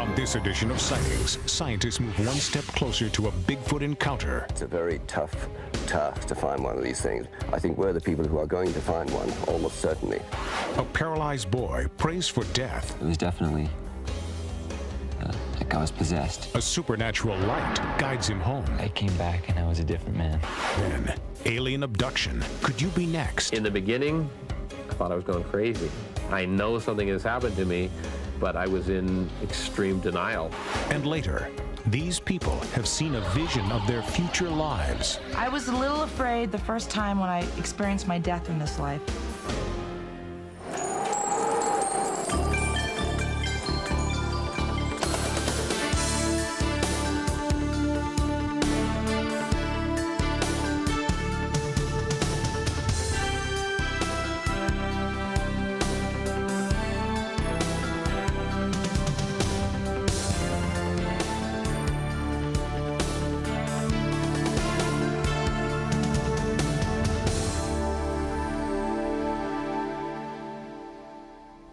On this edition of Sightings, scientists move one step closer to a Bigfoot encounter. It's a very tough task to find one of these things. I think we're the people who are going to find one, almost certainly. A paralyzed boy prays for death. It was definitely like I was possessed. A supernatural light guides him home. I came back and I was a different man. Then, alien abduction. Could you be next? In the beginning, I thought I was going crazy. I know something has happened to me, but I was in extreme denial. And later, these people have seen a vision of their future lives. I was a little afraid the first time when I experienced my death in this life.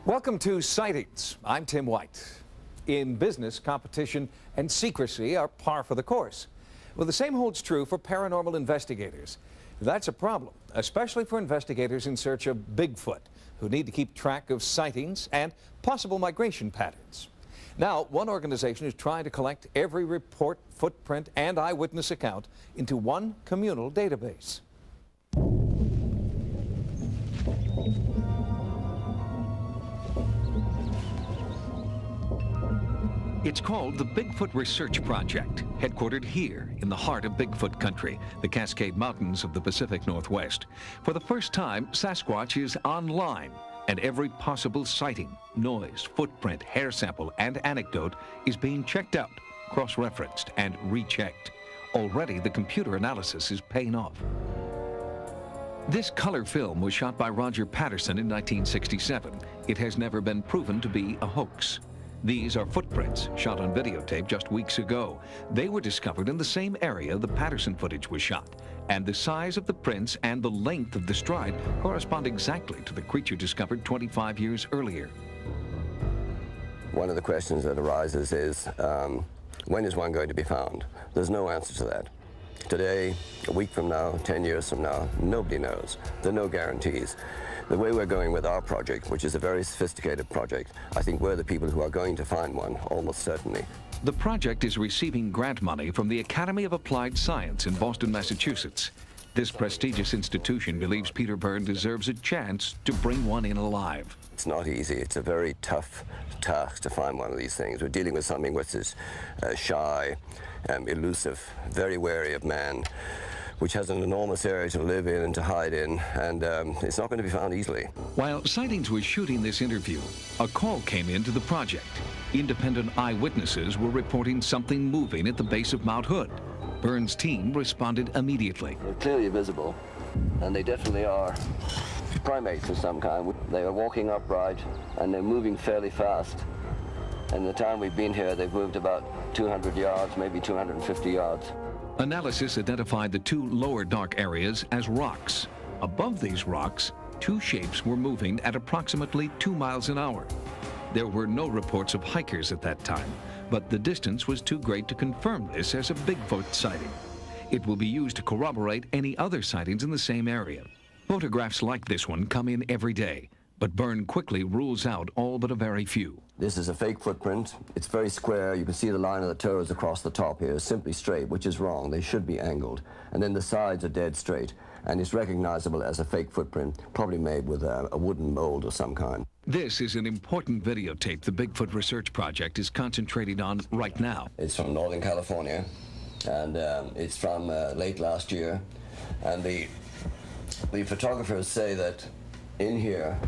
Welcome to Sightings. I'm Tim White. In business, competition and secrecy are par for the course. Well, the same holds true for paranormal investigators. That's a problem, especially for investigators in search of Bigfoot, who need to keep track of sightings and possible migration patterns. Now, one organization is trying to collect every report, footprint, and eyewitness account into one communal database. It's called the Bigfoot Research Project, headquartered here in the heart of Bigfoot country, the Cascade Mountains of the Pacific Northwest. For the first time, Sasquatch is online, and every possible sighting, noise, footprint, hair sample, and anecdote is being checked out, cross-referenced, and rechecked. Already, the computer analysis is paying off. This color film was shot by Roger Patterson in 1967. It has never been proven to be a hoax. These are footprints shot on videotape just weeks ago. They were discovered in the same area the Patterson footage was shot, and the size of the prints and the length of the stride correspond exactly to the creature discovered 25 years earlier. One of the questions that arises is, when is one going to be found? There's no answer to that. Today, a week from now, 10 years from now, nobody knows. There are no guarantees. The way we're going with our project, which is a very sophisticated project, I think we're the people who are going to find one, almost certainly. The project is receiving grant money from the Academy of Applied Science in Boston, Massachusetts. This prestigious institution believes Peter Byrne deserves a chance to bring one in alive. It's not easy. It's a very tough task to find one of these things. We're dealing with something which is shy, elusive, very wary of man, which has an enormous area to live in and to hide in, and it's not going to be found easily. While Sightings was shooting this interview, a call came into the project. Independent eyewitnesses were reporting something moving at the base of Mount Hood. Byrne's team responded immediately. They're clearly visible, and they definitely are primates of some kind. They are walking upright, and they're moving fairly fast. And the time we've been here, they've moved about 200 yards, maybe 250 yards. Analysis identified the two lower dark areas as rocks. Above these rocks, two shapes were moving at approximately 2 miles an hour. There were no reports of hikers at that time, but the distance was too great to confirm this as a Bigfoot sighting. It will be used to corroborate any other sightings in the same area. Photographs like this one come in every day, but Byrne quickly rules out all but a very few. This is a fake footprint. It's very square. You can see the line of the toes across the top here is simply straight, which is wrong. They should be angled. And then the sides are dead straight. And it's recognizable as a fake footprint, probably made with a wooden mold of some kind. This is an important videotape the Bigfoot Research Project is concentrating on right now. It's from Northern California, and it's from late last year. And the photographers say that in here,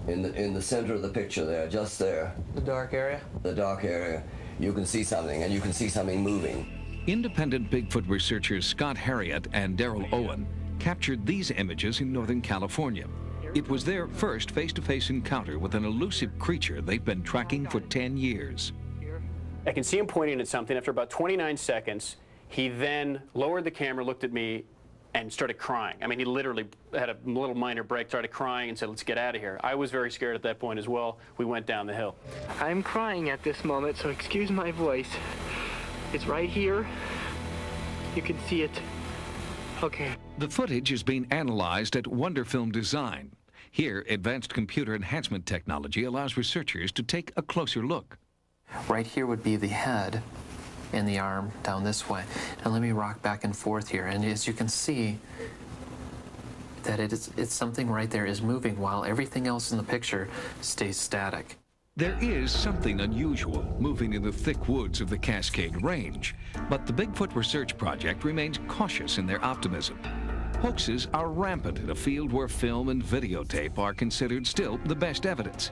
in the center of the picture there, just there. The dark area? The dark area. You can see something, and you can see something moving. Independent Bigfoot researchers Scott Harriott and Daryl Owen captured these images in Northern California. It was their first face-to-face encounter with an elusive creature they've been tracking for 10 years. I can see him pointing at something. After about 29 seconds, he then lowered the camera, looked at me, and started crying. I mean, he literally had a little minor break, started crying and said, let's get out of here. I was very scared at that point as well. We went down the hill. I'm crying at this moment, so excuse my voice. It's right here. You can see it. Okay. The footage is being analyzed at Wonderfilm Design. Here, advanced computer enhancement technology allows researchers to take a closer look. Right here would be the head and the arm down this way. Now let me rock back and forth here, and as you can see that it's something right there is moving while everything else in the picture stays static. There is something unusual moving in the thick woods of the Cascade Range, but the Bigfoot Research Project remains cautious in their optimism. Hoaxes are rampant in a field where film and videotape are considered still the best evidence.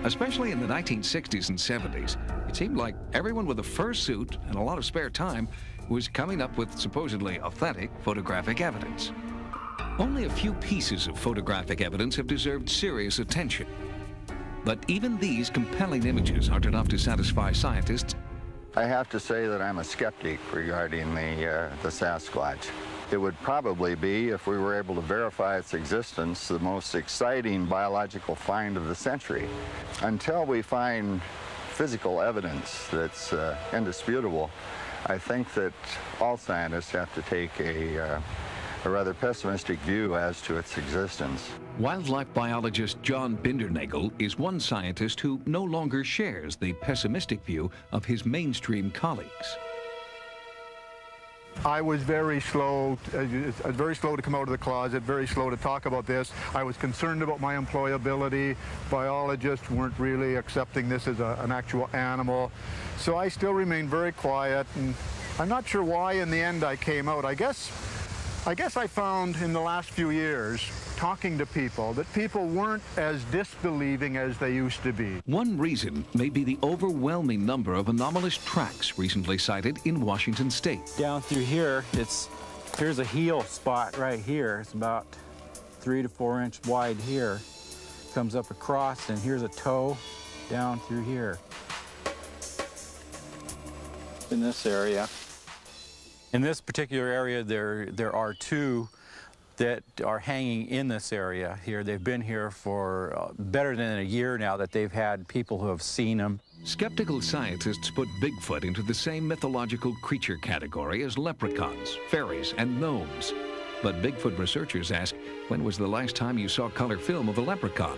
Especially in the 1960s and 70s, it seemed like everyone with a fursuit and a lot of spare time was coming up with supposedly authentic photographic evidence. Only a few pieces of photographic evidence have deserved serious attention. But even these compelling images aren't enough to satisfy scientists. I have to say that I'm a skeptic regarding the Sasquatch. It would probably be, if we were able to verify its existence, the most exciting biological find of the century. Until we find physical evidence that's indisputable, I think that all scientists have to take a rather pessimistic view as to its existence. Wildlife biologist John Bindernagel is one scientist who no longer shares the pessimistic view of his mainstream colleagues. I was very slow to come out of the closet, very slow to talk about this. I was concerned about my employability. Biologists weren't really accepting this as an actual animal. So I still remained very quiet, and I'm not sure why in the end I came out. I guess I found in the last few years, talking to people, that people weren't as disbelieving as they used to be. One reason may be the overwhelming number of anomalous tracks recently sighted in Washington state. Down through here, here's a heel spot right here. It's about 3 to 4 inch wide here. Comes up across, and here's a toe down through here. In this area. In this particular area, there are two that are hanging in this area here. They've been here for better than a year now that they've had people who have seen them. Skeptical scientists put Bigfoot into the same mythological creature category as leprechauns, fairies, and gnomes. But Bigfoot researchers ask, when was the last time you saw color film of a leprechaun?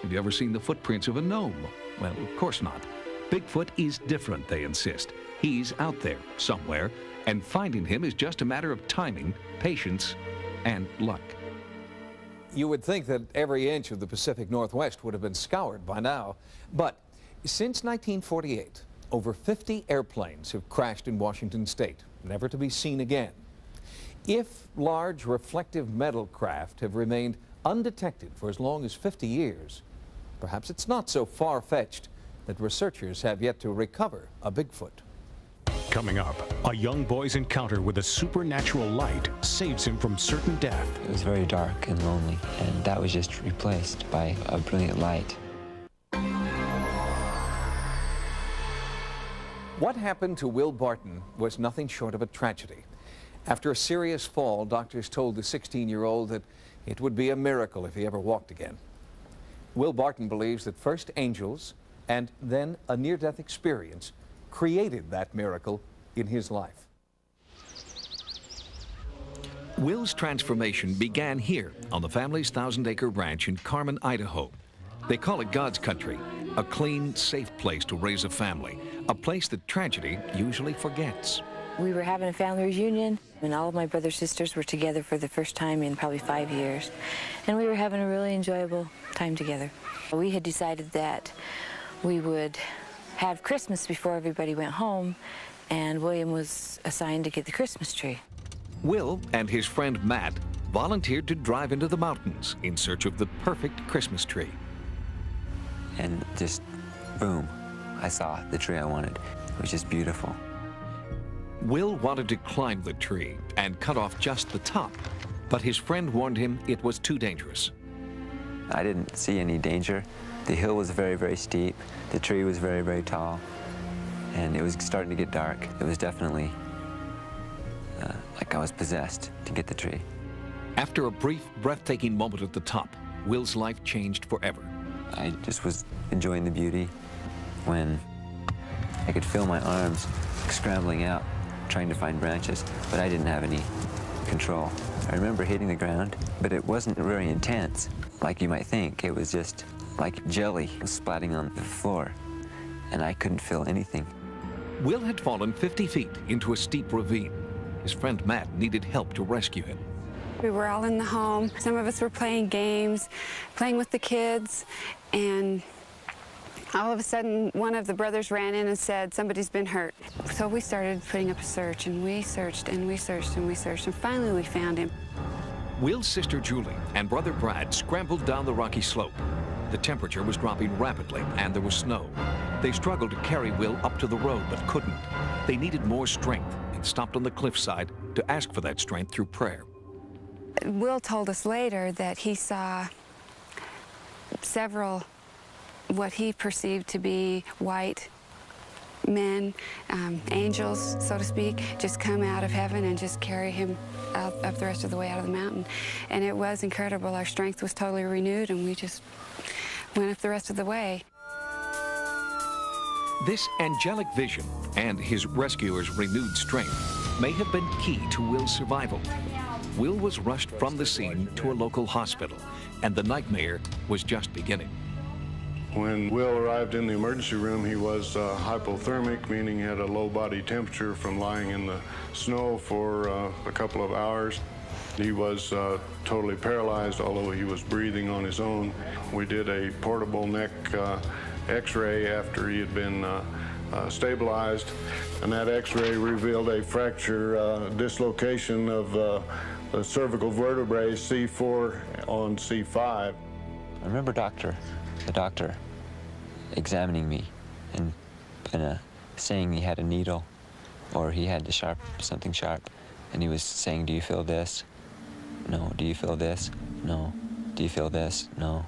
Have you ever seen the footprints of a gnome? Well, of course not. Bigfoot is different, they insist. He's out there somewhere, and finding him is just a matter of timing, patience, and luck. You would think that every inch of the Pacific Northwest would have been scoured by now. But since 1948, over 50 airplanes have crashed in Washington state, never to be seen again. If large reflective metal craft have remained undetected for as long as 50 years, perhaps it's not so far-fetched that researchers have yet to recover a Bigfoot. Coming up, a young boy's encounter with a supernatural light saves him from certain death. It was very dark and lonely, and that was just replaced by a brilliant light. What happened to Will Barton was nothing short of a tragedy. After a serious fall, doctors told the 16-year-old that it would be a miracle if he ever walked again. Will Barton believes that first angels and then a near-death experience created that miracle in his life. Will's transformation began here on the family's 1,000-acre ranch in Carmen, Idaho. They call it God's country, a clean, safe place to raise a family, a place that tragedy usually forgets. We were having a family reunion, and all of my brothers and sisters were together for the first time in probably 5 years. And we were having a really enjoyable time together. We had decided that we would have Christmas before everybody went home, and William was assigned to get the Christmas tree. Will and his friend Matt volunteered to drive into the mountains in search of the perfect Christmas tree. And just, boom, I saw the tree I wanted. It was just beautiful. Will wanted to climb the tree and cut off just the top, but his friend warned him it was too dangerous. I didn't see any danger. The hill was very, very steep. The tree was very, very tall. And it was starting to get dark. It was definitely like I was possessed to get the tree. After a brief, breathtaking moment at the top, Will's life changed forever. I just was enjoying the beauty when I could feel my arms scrambling out, trying to find branches, but I didn't have any control. I remember hitting the ground, but it wasn't very intense, like you might think. It was just like jelly was splatting on the floor, and I couldn't feel anything. Will had fallen 50 feet into a steep ravine. His friend Matt needed help to rescue him. We were all in the home. Some of us were playing games, playing with the kids, and all of a sudden, one of the brothers ran in and said, somebody's been hurt. So we started putting up a search, and we searched, and we searched, and we searched, and finally we found him. Will's sister Julie and brother Brad scrambled down the rocky slope. The temperature was dropping rapidly, and there was snow. They struggled to carry Will up to the road, but couldn't. They needed more strength and stopped on the cliffside to ask for that strength through prayer. Will told us later that he saw several what he perceived to be white men, angels, so to speak, just come out of heaven and just carry him up the rest of the way out of the mountain. And it was incredible. Our strength was totally renewed, and we just went up the rest of the way. This angelic vision and his rescuers' renewed strength may have been key to Will's survival. Will was rushed from the scene to a local hospital, and the nightmare was just beginning. When Will arrived in the emergency room, he was hypothermic, meaning he had a low body temperature from lying in the snow for a couple of hours. He was totally paralyzed, although he was breathing on his own. We did a portable neck x-ray after he had been stabilized, and that x-ray revealed a fracture dislocation of the cervical vertebrae C4 on C5. I remember the doctor examining me and saying he had a needle or he had something sharp, and he was saying, do you feel this? No. Do you feel this? No. Do you feel this? No.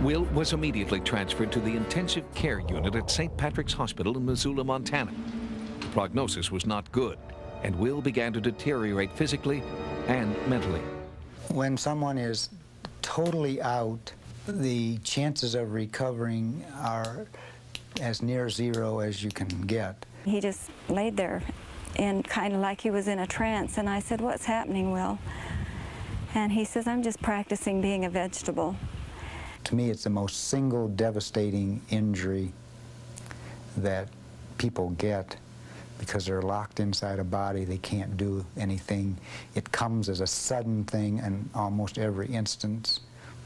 Will was immediately transferred to the intensive care unit at St. Patrick's Hospital in Missoula, Montana. The prognosis was not good, and Will began to deteriorate physically and mentally. When someone is totally out, the chances of recovering are as near zero as you can get. He just laid there and kind of like he was in a trance, and I said, what's happening, Will? And he says, I'm just practicing being a vegetable. To me, it's the most single devastating injury that people get because they're locked inside a body. They can't do anything. It comes as a sudden thing in almost every instance,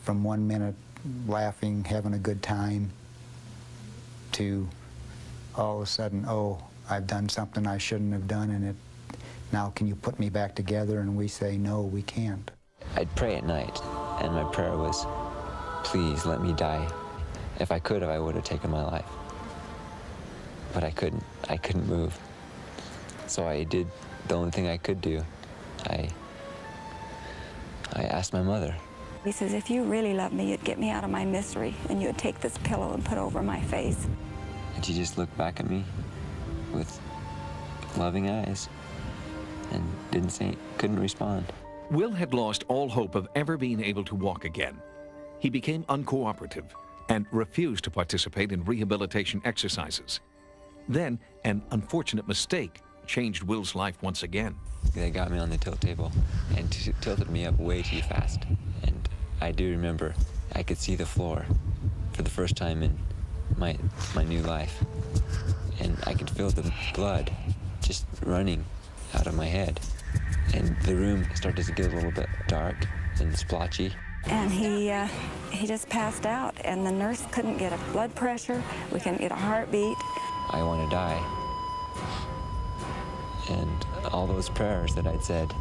from 1 minute laughing, having a good time, to all of a sudden, oh, I've done something I shouldn't have done, and now can you put me back together? And we say, no, we can't. I'd pray at night, and my prayer was, please let me die. If I could have, I would have taken my life. But I couldn't. I couldn't move. So I did the only thing I could do. I asked my mother. He says, if you really love me, you'd get me out of my misery, and you'd take this pillow and put over my face. And she just looked back at me with loving eyes and couldn't respond. Will had lost all hope of ever being able to walk again. He became uncooperative and refused to participate in rehabilitation exercises. Then, an unfortunate mistake changed Will's life once again. They got me on the tilt table and tilted me up way too fast. And I do remember I could see the floor for the first time in my new life. And I could feel the blood just running out of my head. And the room started to get a little bit dark and splotchy. And he just passed out, and the nurse couldn't get a blood pressure. We couldn't get a heartbeat. I want to die. And all those prayers that I'd said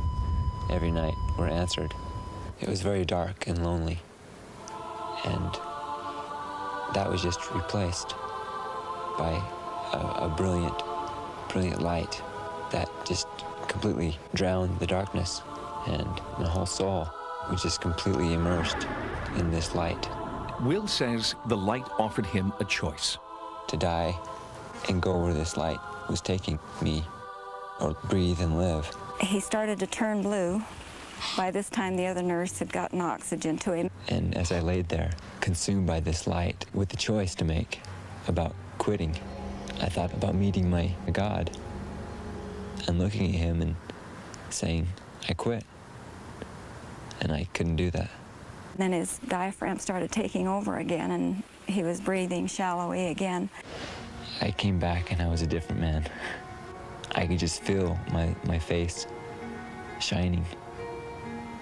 every night were answered. It was very dark and lonely. And that was just replaced by a brilliant light that just completely drowned the darkness. And my whole soul was just completely immersed in this light. Will says the light offered him a choice. To die and go where this light was taking me, or breathe and live. He started to turn blue. By this time, the other nurse had gotten oxygen to him. And as I laid there, consumed by this light, with the choice to make about quitting, I thought about meeting my God and looking at him and saying, I quit. And I couldn't do that. Then his diaphragm started taking over again, and he was breathing shallowly again. I came back and I was a different man. I could just feel my face shining,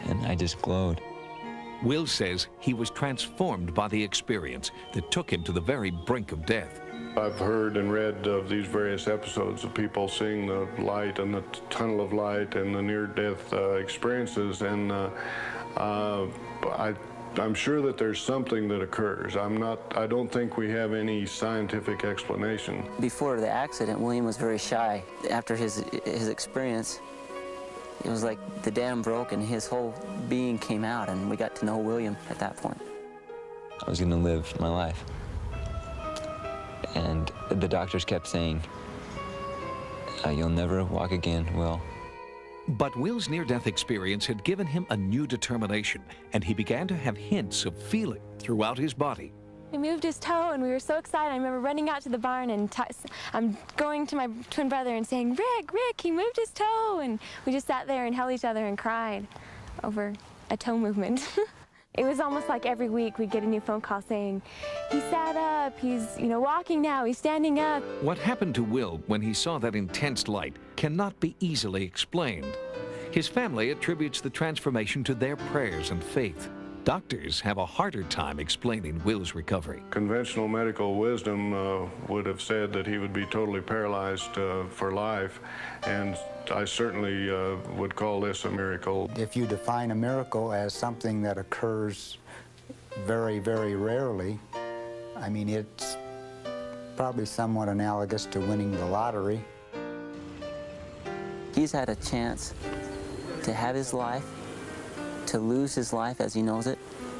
and I just glowed. Will says he was transformed by the experience that took him to the very brink of death. I've heard and read of these various episodes of people seeing the light and the tunnel of light and the near-death experiences, and I'm sure that there's something that occurs. I don't think we have any scientific explanation. Before the accident, William was very shy. After his experience, it was like the dam broke and his whole being came out, and we got to know William at that point. I was going to live my life. And the doctors kept saying, you'll never walk again, Will. But Will's near-death experience had given him a new determination, and he began to have hints of feeling throughout his body. He moved his toe, and we were so excited. I remember running out to the barn, and I'm going to my twin brother and saying, Rick, he moved his toe. And we just sat there and held each other and cried over a toe movement. It was almost like every week we'd get a new phone call saying, he sat up, he's walking now, he's standing up. What happened to Will when he saw that intense light cannot be easily explained. His family attributes the transformation to their prayers and faith. Doctors have a harder time explaining Will's recovery. Conventional medical wisdom would have said that he would be totally paralyzed for life, and I certainly would call this a miracle. If you define a miracle as something that occurs very, very rarely, I mean, it's probably somewhat analogous to winning the lottery. He's had a chance to have his life, to lose his life as he knows it,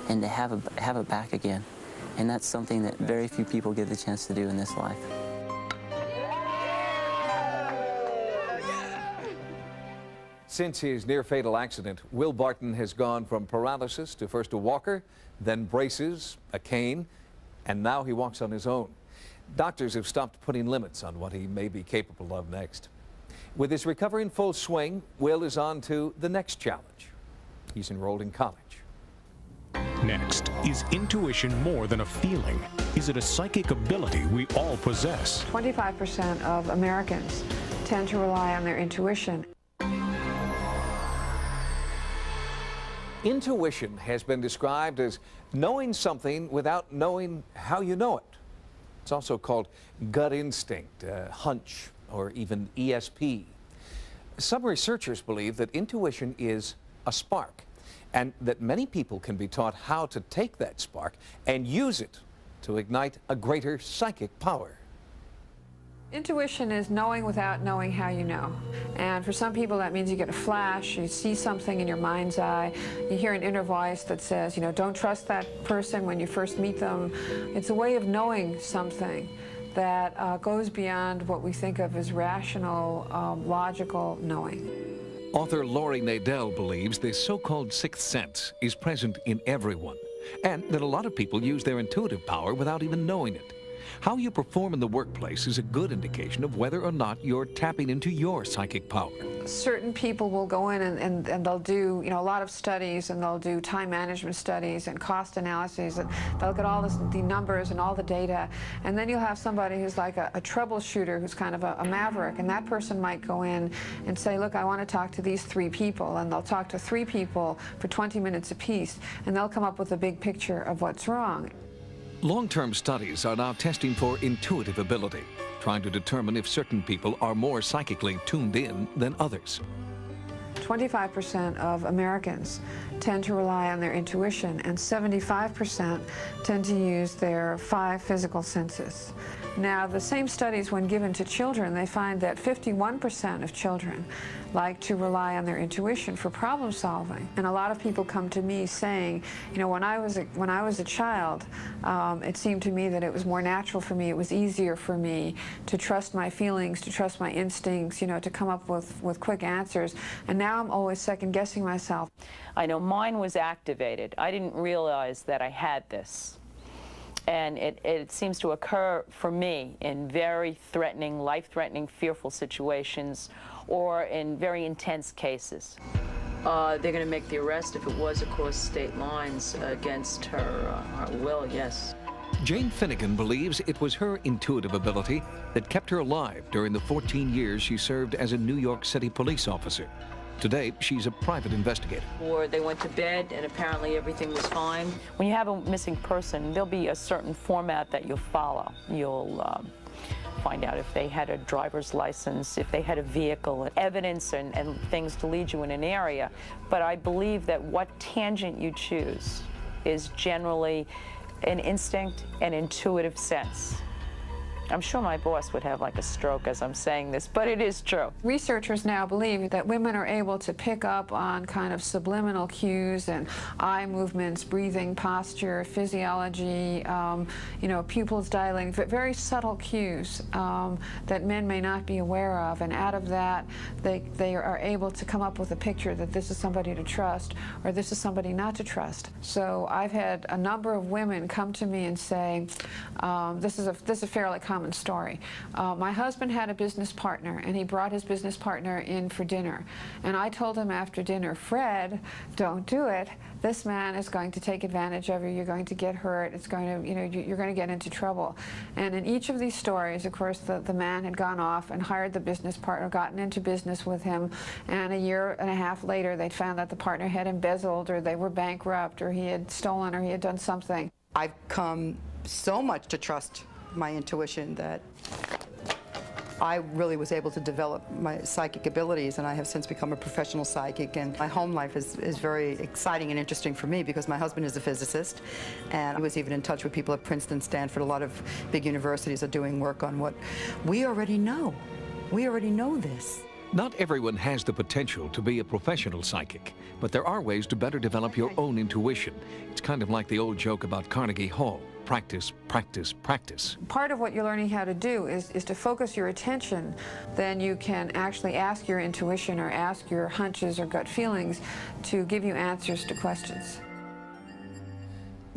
and to have it back again. And that's something that very few people get the chance to do in this life. Since his near-fatal accident, Will Barton has gone from paralysis to first a walker, then braces, a cane, and now he walks on his own. Doctors have stopped putting limits on what he may be capable of next. With his recovery in full swing, Will is on to the next challenge. He's enrolled in college. Next, is intuition more than a feeling? Is it a psychic ability we all possess? 25% of Americans tend to rely on their intuition. Intuition has been described as knowing something without knowing how you know it. It's also called gut instinct, hunch, or even ESP. Some researchers believe that intuition is a spark, and that many people can be taught how to take that spark and use it to ignite a greater psychic power. Intuition is knowing without knowing how you know. And for some people that means you get a flash, you see something in your mind's eye, you hear an inner voice that says, don't trust that person when you first meet them. It's a way of knowing something that goes beyond what we think of as rational, logical knowing. Author Laurie Nadell believes this so-called sixth sense is present in everyone, and that a lot of people use their intuitive power without even knowing it. How you perform in the workplace is a good indication of whether or not you're tapping into your psychic power. Certain people will go in and they'll do a lot of studies, and they'll do time management studies and cost analyses, and they'll look at all the numbers and all the data, and then you'll have somebody who's like a troubleshooter, who's kind of a maverick, and that person might go in and say, look, I want to talk to these 3 people, and they'll talk to 3 people for 20 minutes apiece, and they'll come up with a big picture of what's wrong. Long-term studies are now testing for intuitive ability, trying to determine if certain people are more psychically tuned in than others. 25% of Americans tend to rely on their intuition, and 75% tend to use their 5 physical senses. Now, the same studies, when given to children, they find that 51% of children like to rely on their intuition for problem solving. And a lot of people come to me saying, you know, when I was a child, it seemed to me that it was more natural for me, it was easier for me to trust my feelings, to trust my instincts, you know, to come up with quick answers. And now I'm always second-guessing myself. I know mine was activated. I didn't realize that I had this. And it seems to occur for me in very threatening, life-threatening, fearful situations or in very intense cases. They're going to make the arrest if it was across state lines against her will, yes. Jane Finnegan believes it was her intuitive ability that kept her alive during the 14 years she served as a New York City police officer. Today, she's a private investigator. Or they went to bed and apparently everything was fine. When you have a missing person, there'll be a certain format that you'll follow. You'll find out if they had a driver's license, if they had a vehicle, evidence and things to lead you in an area. But I believe that what tangent you choose is generally an instinct and intuitive sense. I'm sure my boss would have like a stroke as I'm saying this, but it is true. Researchers now believe that women are able to pick up on kind of subliminal cues and eye movements, breathing, posture, physiology, you know, pupils dilating, very subtle cues that men may not be aware of. And out of that, they are able to come up with a picture that this is somebody to trust or this is somebody not to trust. So I've had a number of women come to me and say, this is a fairly common story. My husband had a business partner and he brought his business partner in for dinner. And I told him after dinner, Fred, don't do it. This man is going to take advantage of you. You're going to get hurt. It's going to, you know, you're going to get into trouble. And in each of these stories, of course, the man had gone off and hired the business partner, gotten into business with him. And a year and a half later, they'd found that the partner had embezzled or they were bankrupt or he had stolen or he had done something. I've come so much to trust my intuition that I really was able to develop my psychic abilities, and I have since become a professional psychic. And my home life is very exciting and interesting for me because my husband is a physicist, and I was even in touch with people at Princeton, Stanford. A lot of big universities are doing work on what we already know. We already know this. Not everyone has the potential to be a professional psychic, but there are ways to better develop your own intuition. It's kind of like the old joke about Carnegie Hall. Practice, practice, practice. Part of what you're learning how to do is to focus your attention. Then you can actually ask your intuition or ask your hunches or gut feelings to give you answers to questions.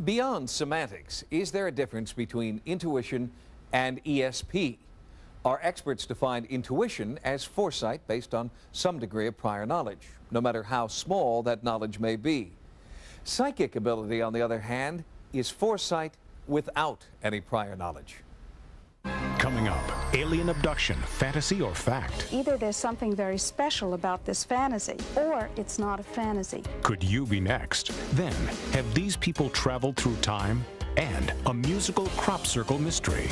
Beyond semantics, is there a difference between intuition and ESP? Our experts define intuition as foresight based on some degree of prior knowledge, no matter how small that knowledge may be. Psychic ability, on the other hand, is foresight without any prior knowledge. Coming up, alien abduction, fantasy or fact? Either there's something very special about this fantasy, or it's not a fantasy. Could you be next? Then, have these people traveled through time? And a musical crop circle mystery.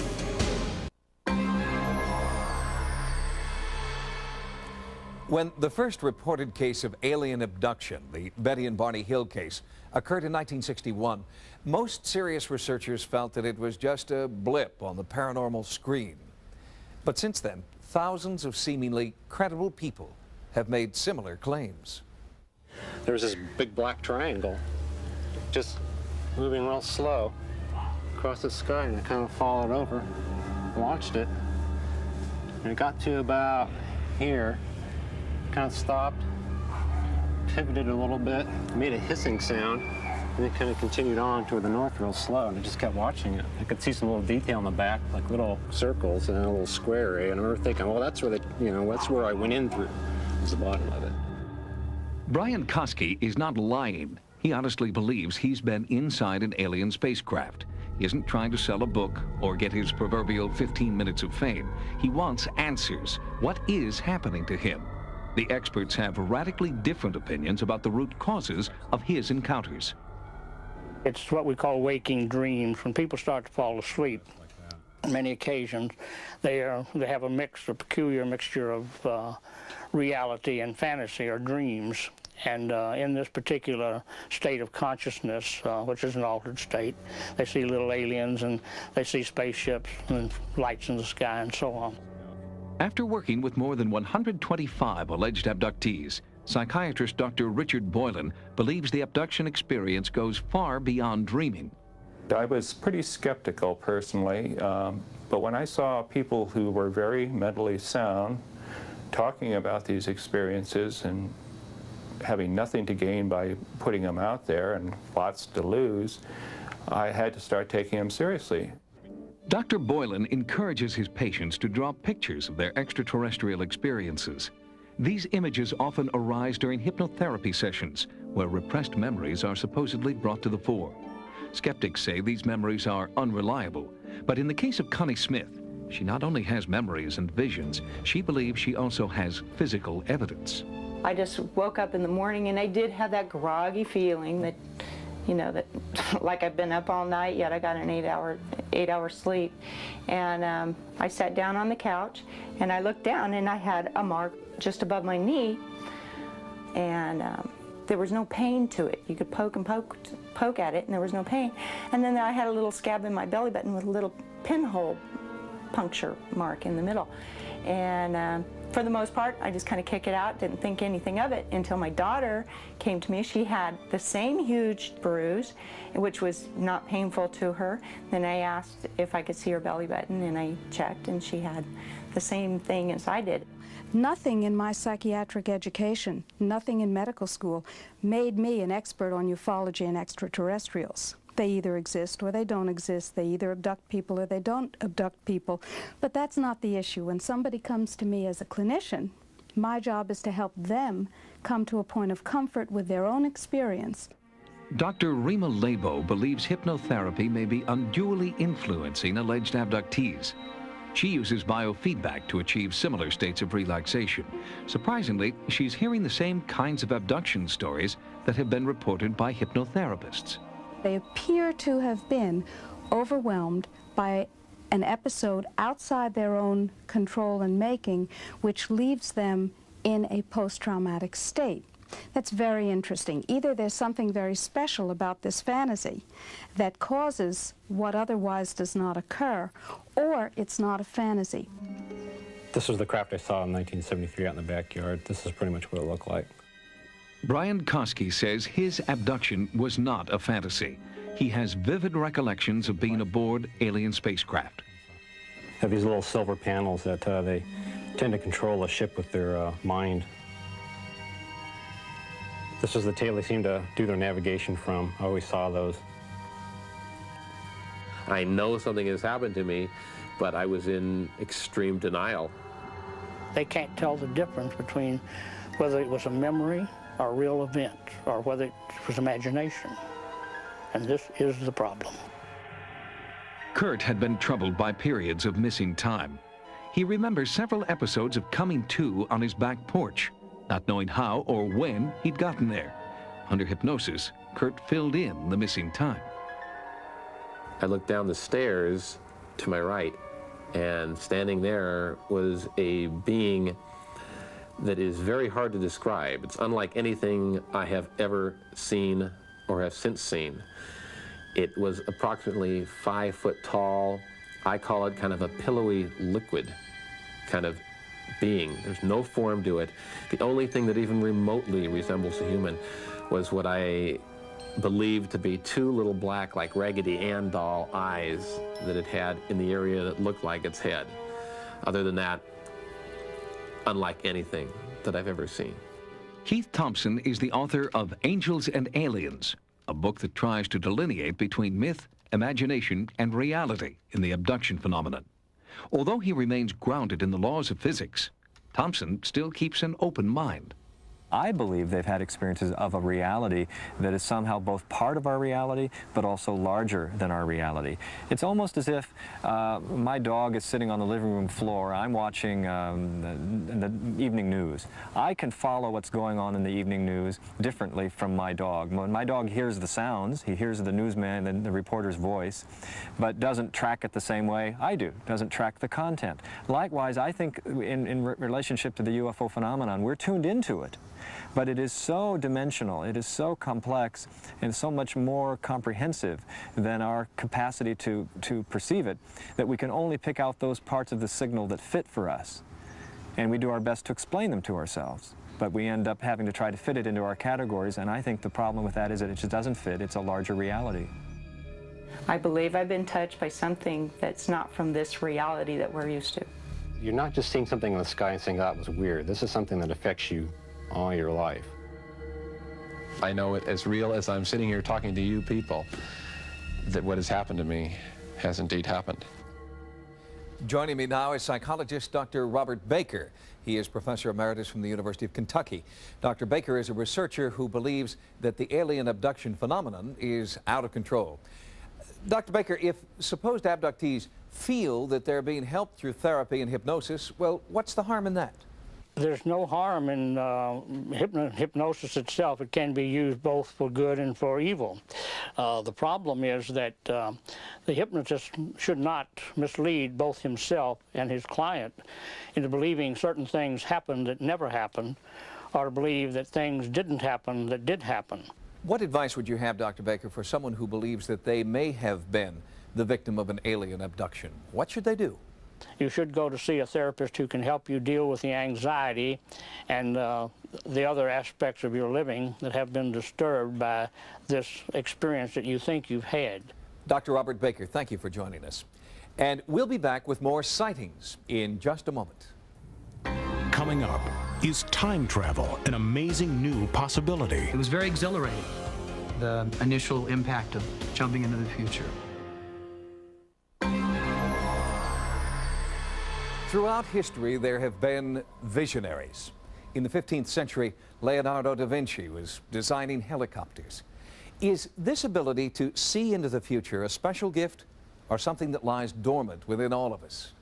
When the first reported case of alien abduction, the Betty and Barney Hill case, occurred in 1961, most serious researchers felt that it was just a blip on the paranormal screen. But since then, thousands of seemingly credible people have made similar claims. There was this big black triangle just moving real slow across the sky, and I kind of followed over, watched it, and it got to about here, kind of stopped, pivoted a little bit, made a hissing sound, and it kind of continued on toward the north real slow, and I just kept watching it. I could see some little detail in the back, like little circles and a little square area, and I remember thinking, well, that's where that's where I went in through, was the bottom of it. Brian Koski is not lying. He honestly believes he's been inside an alien spacecraft. He isn't trying to sell a book or get his proverbial 15 minutes of fame. He wants answers. What is happening to him? The experts have radically different opinions about the root causes of his encounters. It's what we call waking dreams. When people start to fall asleep, on many occasions, they have a peculiar mixture of reality and fantasy or dreams. And in this particular state of consciousness, which is an altered state, they see little aliens and they see spaceships and lights in the sky and so on. After working with more than 125 alleged abductees, psychiatrist Dr. Richard Boylan believes the abduction experience goes far beyond dreaming. I was pretty skeptical personally, but when I saw people who were very mentally sound talking about these experiences and having nothing to gain by putting them out there and lots to lose, I had to start taking them seriously. Dr. Boylan encourages his patients to draw pictures of their extraterrestrial experiences. These images often arise during hypnotherapy sessions, where repressed memories are supposedly brought to the fore. Skeptics say these memories are unreliable, but in the case of Connie Smith, she not only has memories and visions, she believes she also has physical evidence. I just woke up in the morning and I did have that groggy feeling that, you know, that like I've been up all night, yet I got an 8-hour sleep. And I sat down on the couch and I looked down and I had a mark just above my knee, and there was no pain to it. You could poke and poke at it and there was no pain. And then I had a little scab in my belly button with a little pinhole puncture mark in the middle. And for the most part, I just kind of kick it out, didn't think anything of it until my daughter came to me. She had the same huge bruise, which was not painful to her. Then I asked if I could see her belly button, and I checked, and she had the same thing as I did. Nothing in my psychiatric education, nothing in medical school, made me an expert on ufology and extraterrestrials. They either exist or they don't exist. They either abduct people or they don't abduct people. But that's not the issue. When somebody comes to me as a clinician, my job is to help them come to a point of comfort with their own experience. Dr. Rima Labo believes hypnotherapy may be unduly influencing alleged abductees. She uses biofeedback to achieve similar states of relaxation. Surprisingly, she's hearing the same kinds of abduction stories that have been reported by hypnotherapists. They appear to have been overwhelmed by an episode outside their own control and making, which leaves them in a post-traumatic state. That's very interesting. Either there's something very special about this fantasy that causes what otherwise does not occur, or it's not a fantasy. This was the craft I saw in 1973 out in the backyard. This is pretty much what it looked like. Brian Koski says his abduction was not a fantasy. He has vivid recollections of being aboard alien spacecraft. Have these little silver panels that they tend to control a ship with their mind. This was the tail they seemed to do their navigation from. I always saw those. I know something has happened to me, but I was in extreme denial. They can't tell the difference between whether it was a memory or a real event, or whether it was imagination. And this is the problem. Kurt had been troubled by periods of missing time. He remembers several episodes of coming to on his back porch, not knowing how or when he'd gotten there. Under hypnosis, Kurt filled in the missing time. I looked down the stairs to my right, and standing there was a being that is very hard to describe. It's unlike anything I have ever seen or have since seen. It was approximately 5 foot tall. I call it kind of a pillowy liquid kind of being. There's no form to it. The only thing that even remotely resembles a human was what I believed to be 2 little black, like Raggedy Ann doll eyes that it had in the area that looked like its head. Other than that, unlike anything that I've ever seen. Keith Thompson is the author of Angels and Aliens, a book that tries to delineate between myth, imagination, and reality in the abduction phenomenon. Although he remains grounded in the laws of physics, Thompson still keeps an open mind. I believe they've had experiences of a reality that is somehow both part of our reality, but also larger than our reality. It's almost as if my dog is sitting on the living room floor. I'm watching the evening news. I can follow what's going on in the evening news differently from my dog. When my dog hears the sounds, he hears the newsman and the reporter's voice, but doesn't track it the same way I do, doesn't track the content. Likewise, I think in relationship to the UFO phenomenon, we're tuned into it. But it is so dimensional, it is so complex, and so much more comprehensive than our capacity to perceive it, that we can only pick out those parts of the signal that fit for us. and we do our best to explain them to ourselves. But we end up having to try to fit it into our categories, and I think the problem with that is that it just doesn't fit. It's a larger reality. I believe I've been touched by something that's not from this reality that we're used to. You're not just seeing something in the sky and saying, that was weird. This is something that affects you all your life. I know it as real as I'm sitting here talking to you people, that what has happened to me has indeed happened. Joining me now is psychologist Dr. Robert Baker. He is Professor Emeritus from the University of Kentucky. Dr. Baker is a researcher who believes that the alien abduction phenomenon is out of control. Dr. Baker, if supposed abductees feel that they're being helped through therapy and hypnosis, well, what's the harm in that? There's no harm in hypnosis itself. It can be used both for good and for evil. The problem is that the hypnotist should not mislead both himself and his client into believing certain things happened that never happened, or to believe that things didn't happen that did happen. What advice would you have, Dr. Baker, for someone who believes that they may have been the victim of an alien abduction? What should they do? You should go to see a therapist who can help you deal with the anxiety and the other aspects of your living that have been disturbed by this experience that you think you've had. Dr. Robert Baker, thank you for joining us. And we'll be back with more sightings in just a moment. Coming up, is time travel an amazing new possibility? It was very exhilarating, the initial impact of jumping into the future. Throughout history, there have been visionaries. In the 15th century, Leonardo da Vinci was designing helicopters. Is this ability to see into the future a special gift or something that lies dormant within all of us?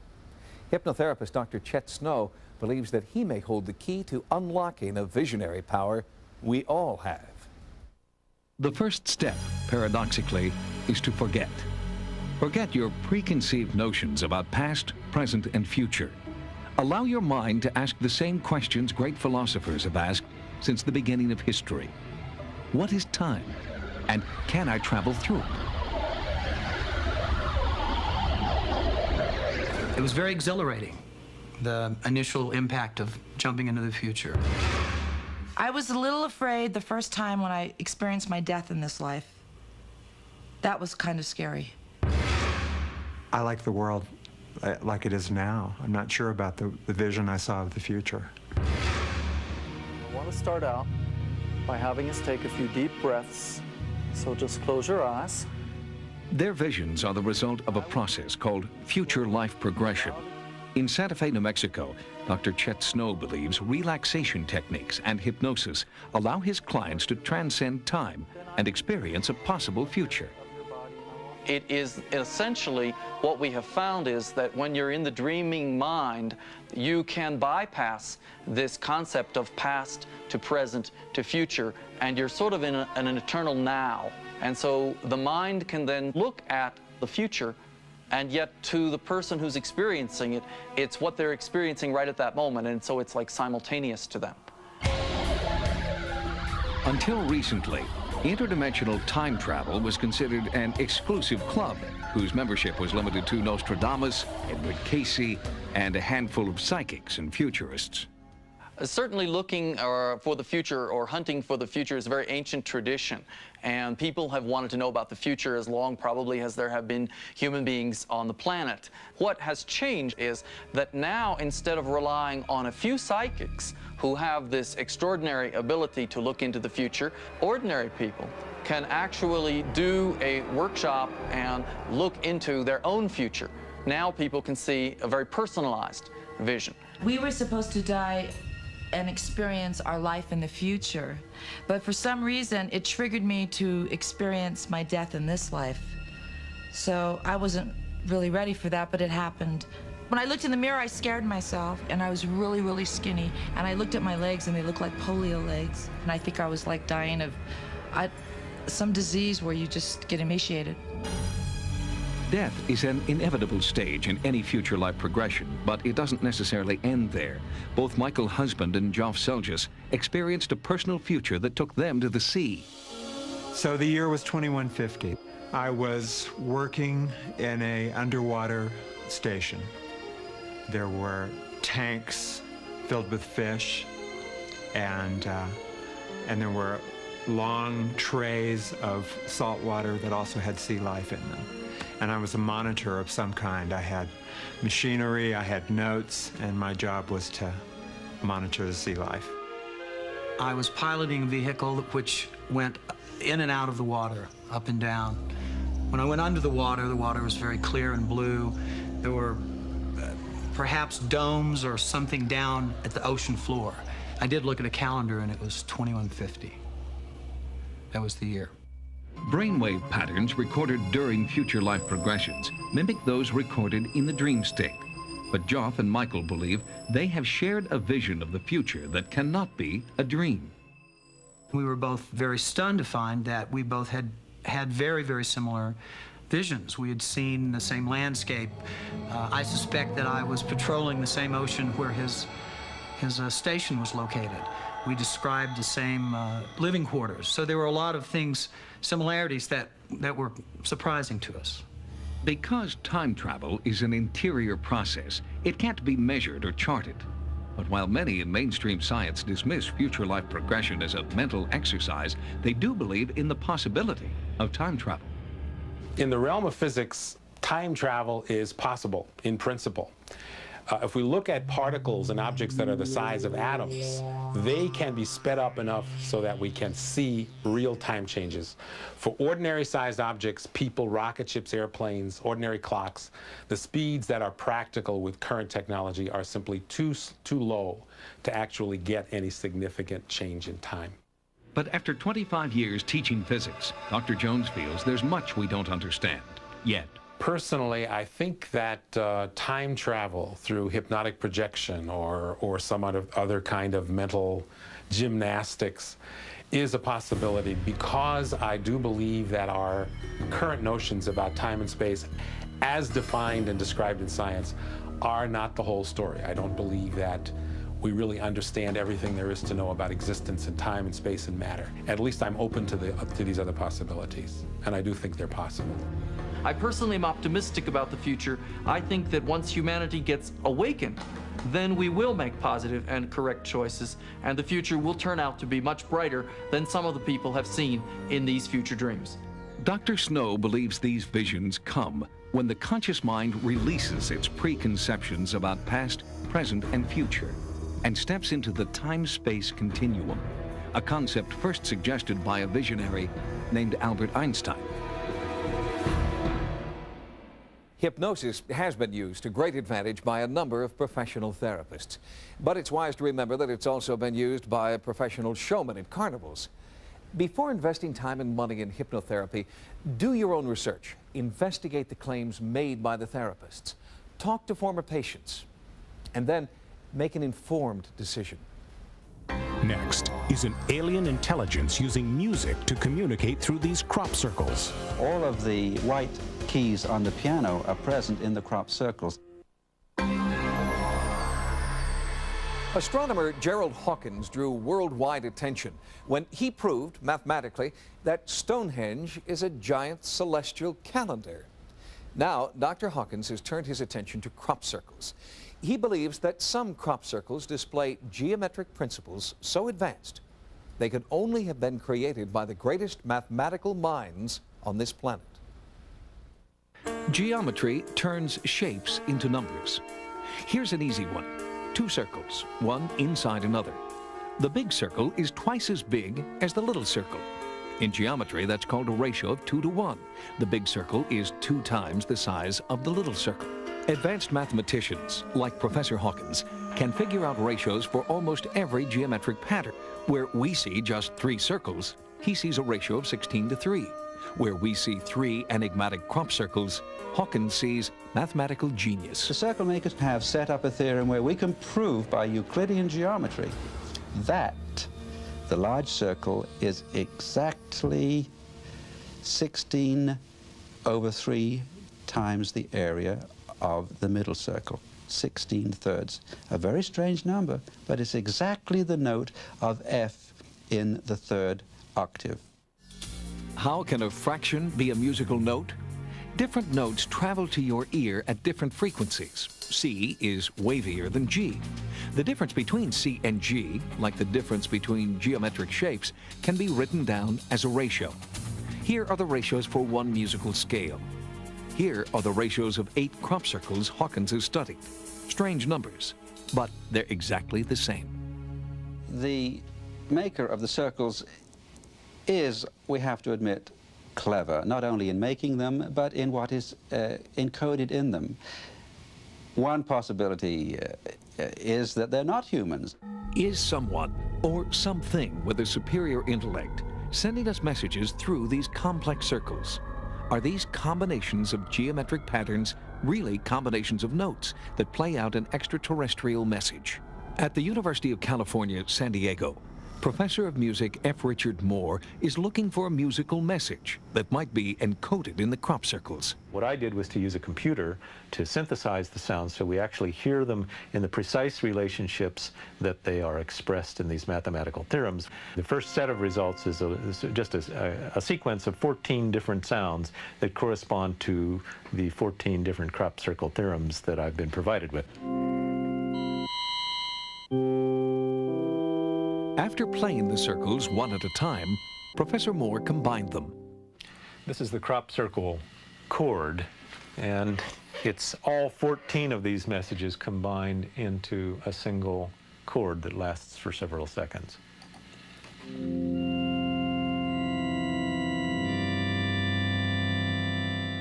Hypnotherapist Dr. Chet Snow believes that he may hold the key to unlocking a visionary power we all have. The first step, paradoxically, is to forget. Forget your preconceived notions about past, present, and future. Allow your mind to ask the same questions great philosophers have asked since the beginning of history. What is time? And can I travel through it? It was very exhilarating, the initial impact of jumping into the future. I was a little afraid the first time when I experienced my death in this life. That was kind of scary. I like the world like it is now. I'm not sure about the vision I saw of the future. I want to start out by having us take a few deep breaths, so just close your eyes. Their visions are the result of a process called future life progression. In Santa Fe, New Mexico, Dr. Chet Snow believes relaxation techniques and hypnosis allow his clients to transcend time and experience a possible future. It is essentially what we have found is that when you're in the dreaming mind, you can bypass this concept of past to present to future, and you're sort of in an eternal now. And so the mind can then look at the future, and yet to the person who's experiencing it, it's what they're experiencing right at that moment, and so it's like simultaneous to them. Until recently, interdimensional time travel was considered an exclusive club whose membership was limited to Nostradamus, Edward Casey, and a handful of psychics and futurists. Certainly looking for the future or hunting for the future is a very ancient tradition, and people have wanted to know about the future as long probably as there have been human beings on the planet. What has changed is that now, instead of relying on a few psychics who have this extraordinary ability to look into the future, ordinary people can actually do a workshop and look into their own future. Now people can see a very personalized vision. We were supposed to die and experience our life in the future, but for some reason it triggered me to experience my death in this life. So I wasn't really ready for that, but it happened. When I looked in the mirror, I scared myself, and I was really, really skinny, and I looked at my legs and they looked like polio legs, and I think I was like dying of some disease where you just get emaciated. Death is an inevitable stage in any future life progression, but it doesn't necessarily end there. Both Michael Husband and Joff Seljas experienced a personal future that took them to the sea. So the year was 2150. I was working in an underwater station. There were tanks filled with fish, and there were long trays of salt water that also had sea life in them. And I was a monitor of some kind. I had machinery, I had notes, and my job was to monitor the sea life. I was piloting a vehicle which went in and out of the water, up and down. When I went under the water was very clear and blue. There were perhaps domes or something down at the ocean floor. I did look at a calendar, and it was 2150. That was the year. Brainwave patterns recorded during future life progressions mimic those recorded in the dream state. But Joff and Michael believe they have shared a vision of the future that cannot be a dream. We were both very stunned to find that we both had very, very similar visions. We had seen the same landscape. I suspect that I was patrolling the same ocean where his station was located. We described the same living quarters. So there were a lot of things, similarities that were surprising to us. Because time travel is an interior process, it can't be measured or charted. But while many in mainstream science dismiss future life progression as a mental exercise, they do believe in the possibility of time travel. In the realm of physics, time travel is possible in principle. If we look at particles and objects that are the size of atoms, they can be sped up enough so that we can see real time changes. For ordinary sized objects, people, rocket ships, airplanes, ordinary clocks, the speeds that are practical with current technology are simply too low to actually get any significant change in time. But after 25 years teaching physics, Dr. Jones feels there's much we don't understand yet. Personally, I think that time travel through hypnotic projection or some other kind of mental gymnastics is a possibility, because I do believe that our current notions about time and space, as defined and described in science, are not the whole story. I don't believe that we really understand everything there is to know about existence and time and space and matter. At least I'm open to these other possibilities, and I do think they're possible. I personally am optimistic about the future. I think that once humanity gets awakened, then we will make positive and correct choices, and the future will turn out to be much brighter than some of the people have seen in these future dreams. Dr. Snow believes these visions come when the conscious mind releases its preconceptions about past, present, and future, and steps into the time-space continuum, a concept first suggested by a visionary named Albert Einstein. Hypnosis has been used to great advantage by a number of professional therapists. But it's wise to remember that it's also been used by professional showmen at carnivals. Before investing time and money in hypnotherapy, do your own research. Investigate the claims made by the therapists. Talk to former patients. And then make an informed decision. Next is an alien intelligence using music to communicate through these crop circles. All of the white keys on the piano are present in the crop circles. Astronomer Gerald Hawkins drew worldwide attention when he proved mathematically that Stonehenge is a giant celestial calendar. Now, Dr. Hawkins has turned his attention to crop circles. He believes that some crop circles display geometric principles so advanced they could only have been created by the greatest mathematical minds on this planet. Geometry turns shapes into numbers. Here's an easy one. 2 circles, one inside another. The big circle is twice as big as the little circle. In geometry, that's called a ratio of 2 to 1. The big circle is 2 times the size of the little circle. Advanced mathematicians, like Professor Hawkins, can figure out ratios for almost every geometric pattern. Where we see just 3 circles, he sees a ratio of 16 to 3. Where we see 3 enigmatic crop circles, Hawkins sees mathematical genius. The circle makers have set up a theorem where we can prove by Euclidean geometry that the large circle is exactly 16 over 3 times the area of the middle circle, 16/3. A very strange number, but it's exactly the note of F in the 3rd octave. How can a fraction be a musical note? Different notes travel to your ear at different frequencies. C is wavier than G. The difference between C and G, like the difference between geometric shapes, can be written down as a ratio. Here are the ratios for one musical scale. Here are the ratios of 8 crop circles Hawkins has studied. Strange numbers, but they're exactly the same. The maker of the circles is, we have to admit, clever, not only in making them, but in what is encoded in them. One possibility is that they're not humans. Is someone or something with a superior intellect sending us messages through these complex circles? Are these combinations of geometric patterns really combinations of notes that play out an extraterrestrial message? At the University of California, San Diego, Professor of Music F. Richard Moore is looking for a musical message that might be encoded in the crop circles. What I did was to use a computer to synthesize the sounds so we actually hear them in the precise relationships that they are expressed in these mathematical theorems. The first set of results is just a sequence of 14 different sounds that correspond to the 14 different crop circle theorems that I've been provided with. After playing the circles one at a time, Professor Moore combined them. This is the crop circle chord, and it's all 14 of these messages combined into a single chord that lasts for several seconds.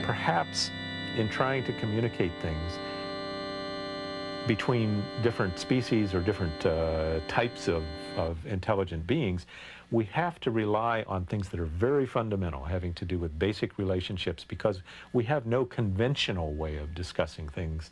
Perhaps in trying to communicate things between different species or different types of intelligent beings, we have to rely on things that are very fundamental, having to do with basic relationships, because we have no conventional way of discussing things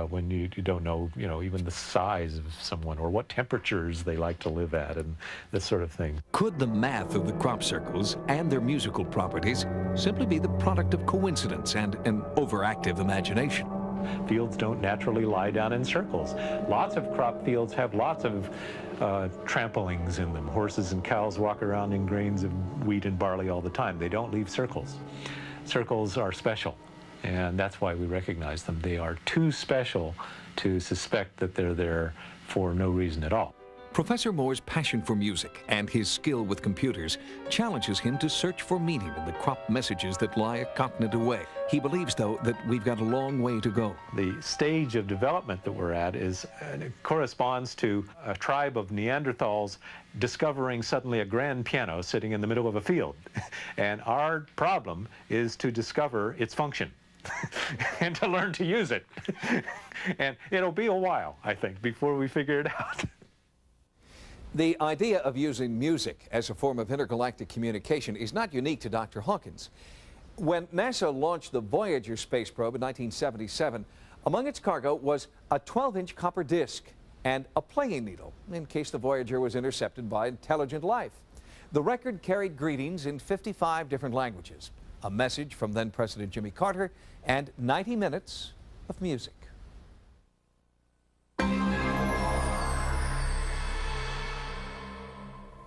when you don't know, even the size of someone or what temperatures they like to live at and this sort of thing. Could the math of the crop circles and their musical properties simply be the product of coincidence and an overactive imagination? Fields don't naturally lie down in circles. Lots of crop fields have lots of tramplings in them. Horses and cows walk around in grains of wheat and barley all the time. They don't leave circles. Circles are special, and that's why we recognize them. They are too special to suspect that they're there for no reason at all. Professor Moore's passion for music and his skill with computers challenges him to search for meaning in the crop messages that lie a continent away. He believes, though, that we've got a long way to go. The stage of development that we're at corresponds to a tribe of Neanderthals discovering suddenly a grand piano sitting in the middle of a field. And our problem is to discover its function and to learn to use it. And it'll be a while, I think, before we figure it out. The idea of using music as a form of intergalactic communication is not unique to Dr. Hawkins. When NASA launched the Voyager space probe in 1977, among its cargo was a 12-inch copper disc and a playing needle in case the Voyager was intercepted by intelligent life. The record carried greetings in 55 different languages, a message from then-President Jimmy Carter, and 90 minutes of music.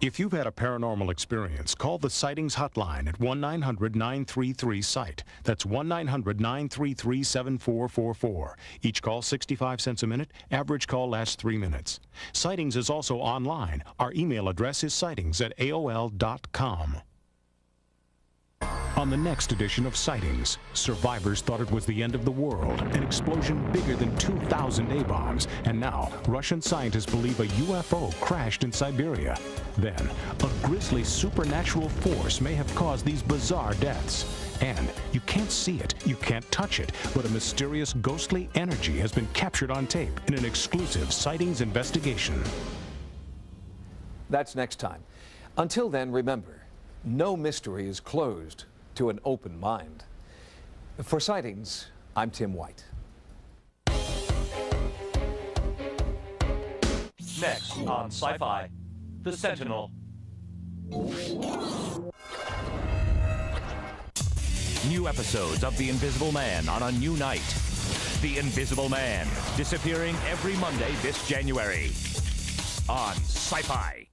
If you've had a paranormal experience, call the Sightings hotline at 1-900-933-SIGHT. That's 1-900-933-7444. Each call 65 cents a minute. Average call lasts 3 minutes. Sightings is also online. Our email address is sightings@aol.com. On the next edition of Sightings, survivors thought it was the end of the world, an explosion bigger than 2,000 A-bombs, and now Russian scientists believe a UFO crashed in Siberia. Then, a grisly supernatural force may have caused these bizarre deaths. And you can't see it, you can't touch it, but a mysterious ghostly energy has been captured on tape in an exclusive Sightings investigation. That's next time. Until then, remember, no mystery is closed to an open mind. For Sightings, I'm Tim White. Next on Sci-Fi, The Sentinel. New episodes of The Invisible Man on a new night. The Invisible Man, disappearing every Monday this January on Sci-Fi.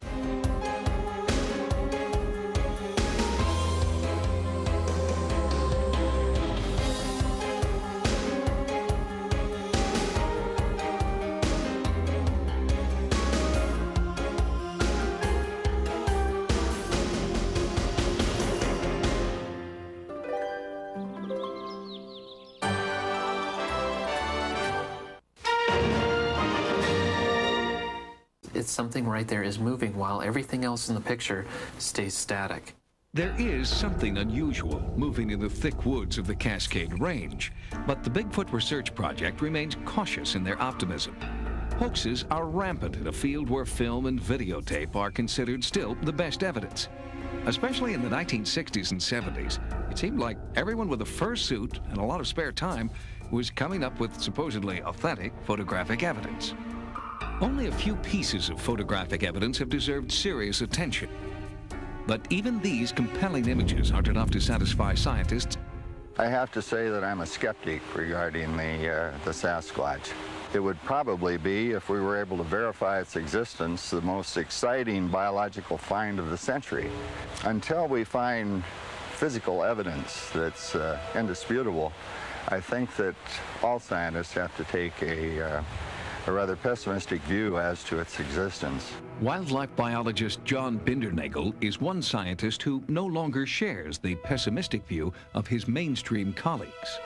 it's something right there is moving while everything else in the picture stays static. There is something unusual moving in the thick woods of the Cascade Range, but the Bigfoot Research Project remains cautious in their optimism. Hoaxes are rampant in a field where film and videotape are considered still the best evidence. Especially in the 1960s and 70s, it seemed like everyone with a fursuit and a lot of spare time was coming up with supposedly authentic photographic evidence. Only a few pieces of photographic evidence have deserved serious attention. But even these compelling images aren't enough to satisfy scientists. I have to say that I'm a skeptic regarding the Sasquatch. It would probably be, if we were able to verify its existence, the most exciting biological find of the century. Until we find physical evidence that's indisputable, I think that all scientists have to take a rather pessimistic view as to its existence. Wildlife biologist John Bindernagel is one scientist who no longer shares the pessimistic view of his mainstream colleagues.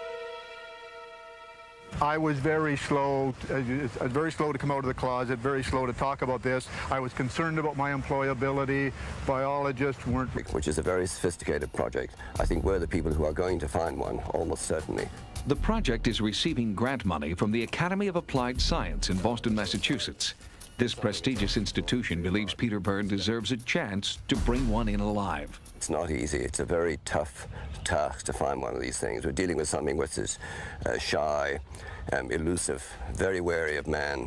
I was very slow to come out of the closet, very slow to talk about this. I was concerned about my employability. Biologists weren't. Which is a very sophisticated project. I think we're the people who are going to find one, almost certainly. The project is receiving grant money from the Academy of Applied Science in Boston, Massachusetts. This prestigious institution believes Peter Byrne deserves a chance to bring one in alive. It's not easy. It's a very tough task to find one of these things. We're dealing with something which is shy, elusive, very wary of man,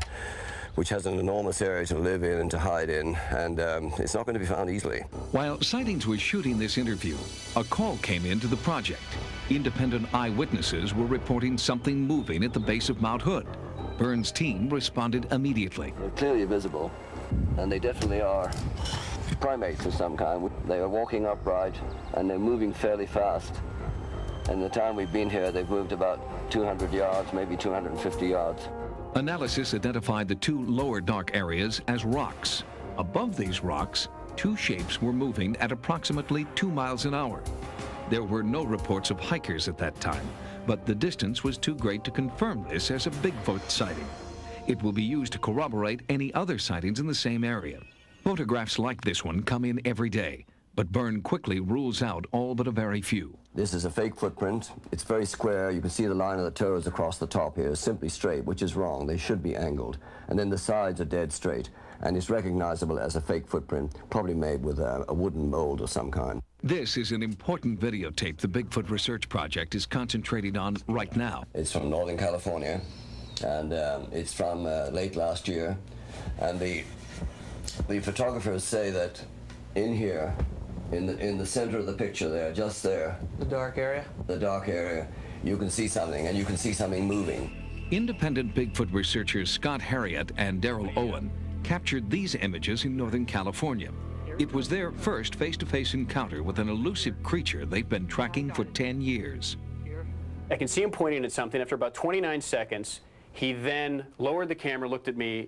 which has an enormous area to live in and to hide in, and it's not going to be found easily. While Sightings was shooting this interview, a call came into the project. Independent eyewitnesses were reporting something moving at the base of Mount Hood. Byrne's team responded immediately. They're clearly visible, and they definitely are primates of some kind. They are walking upright, and they're moving fairly fast. And the time we've been here, they've moved about 200 yards, maybe 250 yards. Analysis identified the two lower dark areas as rocks. Above these rocks, two shapes were moving at approximately 2 miles an hour. There were no reports of hikers at that time, but the distance was too great to confirm this as a Bigfoot sighting. It will be used to corroborate any other sightings in the same area. Photographs like this one come in every day, but Byrne quickly rules out all but a very few. This is a fake footprint. It's very square. You can see the line of the toes across the top here is simply straight, which is wrong. They should be angled. And then the sides are dead straight. And it's recognizable as a fake footprint, probably made with a wooden mold of some kind. This is an important videotape the Bigfoot Research Project is concentrating on right now. It's from Northern California, and it's from late last year. And the photographers say that in here, in the center of the picture there, just there. The dark area? The dark area. You can see something, and you can see something moving. Independent Bigfoot researchers Scott Harriott and Daryl Owen captured these images in Northern California. It was their first face-to-face encounter with an elusive creature they've been tracking for 10 years. I can see him pointing at something. After about 29 seconds, he then lowered the camera, looked at me,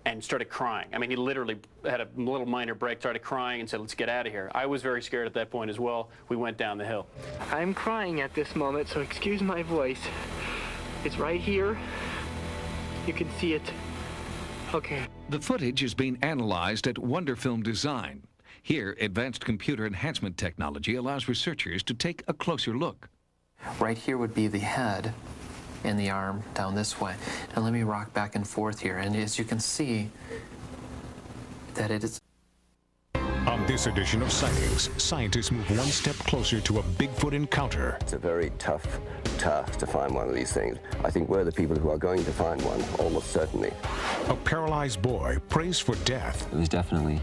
and started crying. I mean, he literally had a little minor break, started crying, and said, "Let's get out of here." I was very scared at that point as well. We went down the hill. I'm crying at this moment, so excuse my voice. It's right here. You can see it. Okay. The footage is being analyzed at Wonderfilm Design. Here, advanced computer enhancement technology allows researchers to take a closer look. Right here would be the head and the arm down this way. And let me rock back and forth here. And as you can see, that it is... On this edition of Sightings, scientists move one step closer to a Bigfoot encounter. It's a very tough task to find one of these things. I think we're the people who are going to find one, almost certainly. A paralyzed boy prays for death. It was definitely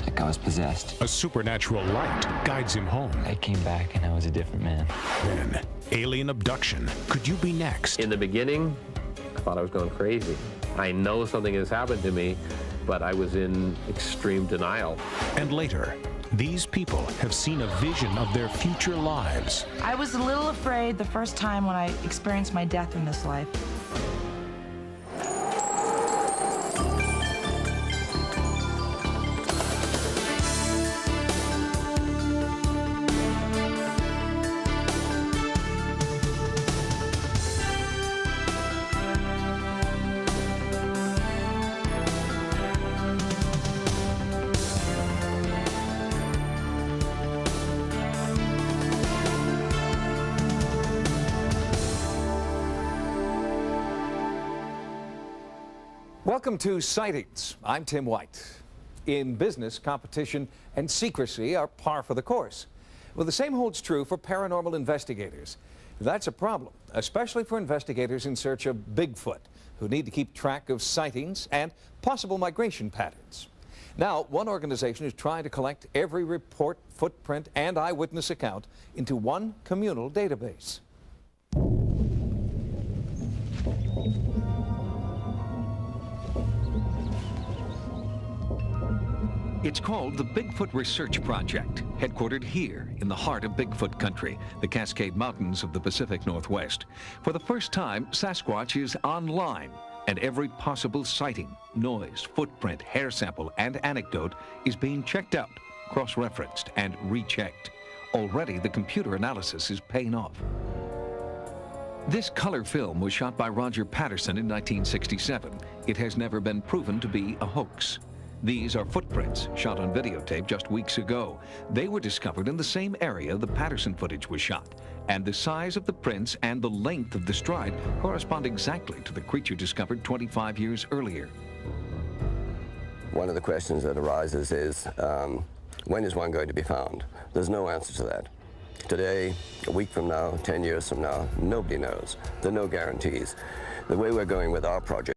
like I was possessed. A supernatural light guides him home. I came back and I was a different man. Then, alien abduction. Could you be next? In the beginning, I thought I was going crazy. I know something has happened to me, but I was in extreme denial. And later, these people have seen a vision of their future lives. I was a little afraid the first time when I experienced my death in this life. Welcome to Sightings. I'm Tim White. In business, competition and secrecy are par for the course. Well, the same holds true for paranormal investigators. That's a problem, especially for investigators in search of Bigfoot, who need to keep track of sightings and possible migration patterns. Now, one organization is trying to collect every report, footprint, and eyewitness account into one communal database. It's called the Bigfoot Research Project, headquartered here in the heart of Bigfoot country, the Cascade Mountains of the Pacific Northwest. For the first time, Sasquatch is online, and every possible sighting, noise, footprint, hair sample, and anecdote is being checked out, cross-referenced, and rechecked. Already, the computer analysis is paying off. This color film was shot by Roger Patterson in 1967. It has never been proven to be a hoax. These are footprints shot on videotape just weeks ago. They were discovered in the same area the Patterson footage was shot, and the size of the prints and the length of the stride correspond exactly to the creature discovered 25 years earlier. One of the questions that arises is, when is one going to be found? There's no answer to that. Today, a week from now, 10 years from now, nobody knows. There are no guarantees. The way we're going with our project